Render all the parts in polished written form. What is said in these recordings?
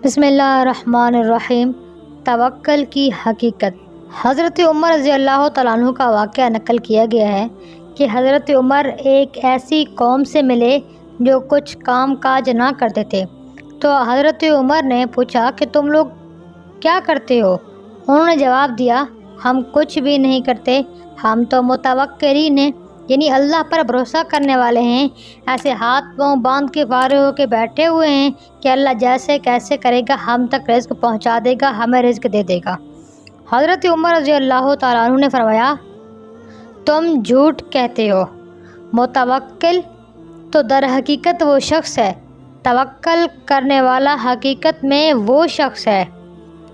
بسم اللہ الرحمن الرحیم۔ توکل کی حقیقت۔ حضرت عمر رضی اللہ تعالیٰ عنہ کا واقعہ نقل کیا گیا ہے کہ حضرت عمر ایک ایسی قوم سے ملے جو کچھ کام کاج نہ کرتے تھے، تو حضرت عمر نے پوچھا کہ تم لوگ کیا کرتے ہو؟ انہوں نے جواب دیا، ہم کچھ بھی نہیں کرتے، ہم تو متوکلین ہیں، یعنی اللہ پر بھروسہ کرنے والے ہیں، ایسے ہاتھ پاؤں باندھ کے فارغ ہو کے بیٹھے ہوئے ہیں کہ اللہ جیسے کیسے کرے گا ہم تک رزق پہنچا دے گا، ہمیں رزق دے دے گا۔ حضرت عمر رضی اللہ تعالیٰ عنہ نے فرمایا، تم جھوٹ کہتے ہو، متوکل تو در حقیقت وہ شخص ہے، توکل کرنے والا حقیقت میں وہ شخص ہے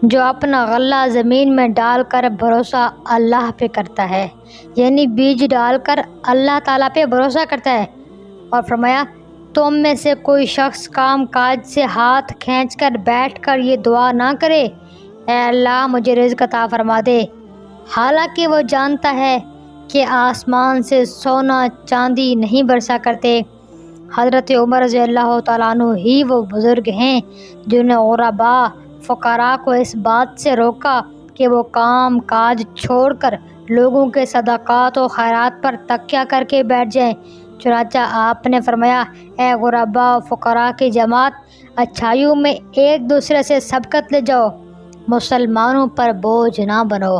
جو اپنا غلہ زمین میں ڈال کر بھروسہ اللہ پہ کرتا ہے، یعنی بیج ڈال کر اللہ تعالیٰ پہ بھروسہ کرتا ہے۔ اور فرمایا، تم میں سے کوئی شخص کام کاج سے ہاتھ کھینچ کر بیٹھ کر یہ دعا نہ کرے، اے اللہ مجھے رزق عطا فرما دے، حالانکہ وہ جانتا ہے کہ آسمان سے سونا چاندی نہیں برسا کرتے۔ حضرت عمر رضی اللہ تعالیٰ عنہ ہی وہ بزرگ ہیں جنہوں نے غرباء فقراء کو اس بات سے روکا کہ وہ کام کاج چھوڑ کر لوگوں کے صدقات و خیرات پر تکیہ کر کے بیٹھ جائیں۔ چنانچہ آپ نے فرمایا، اے غرباء و فقراء کی جماعت، اچھائیوں میں ایک دوسرے سے سبقت لے جاؤ، مسلمانوں پر بوجھ نہ بنو،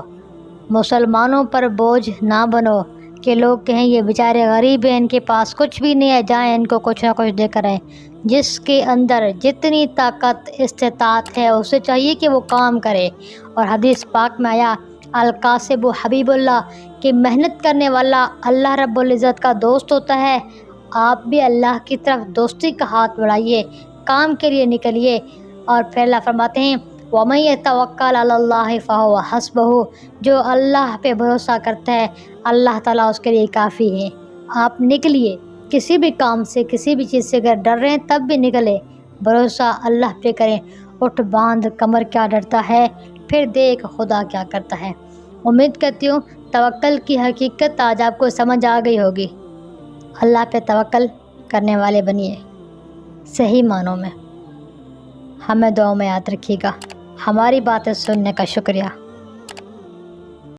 مسلمانوں پر بوجھ نہ بنو کہ لوگ کہیں یہ بیچارے غریب ہیں، ان کے پاس کچھ بھی نہیں ہے، جائیں ان کو کچھ نہ کچھ دے کر آئیں۔ جس کے اندر جتنی طاقت استطاعت ہے اسے چاہیے کہ وہ کام کرے۔ اور حدیث پاک میں آیا، القاسب حبیب اللہ، کہ محنت کرنے والا اللہ رب العزت کا دوست ہوتا ہے۔ آپ بھی اللہ کی طرف دوستی کا ہاتھ بڑھائیے، کام کے لیے نکلیے۔ اور پھر اللہ فرماتے ہیں، وَمَن يَتَوَکَّلْ عَلَى اللَّهِ فَهُوَ حَسْبُهُ، جو اللہ پہ بھروسہ کرتا ہے اللہ تعالیٰ اس کے لیے کافی ہے۔ آپ نکلیے، کسی بھی کام سے کسی بھی چیز سے اگر ڈر رہے ہیں تب بھی نکلے، بھروسہ اللہ پہ کریں۔ اٹھ باندھ کمر کیا ڈرتا ہے، پھر دیکھ خدا کیا کرتا ہے۔ امید کرتی ہوں توکل کی حقیقت آج آپ کو سمجھ آ گئی ہوگی۔ اللہ پہ توکل کرنے والے بنیے صحیح معنوں میں۔ ہمیں دعاؤں میں یاد رکھیے گا۔ ہماری باتیں سننے کا شکریہ۔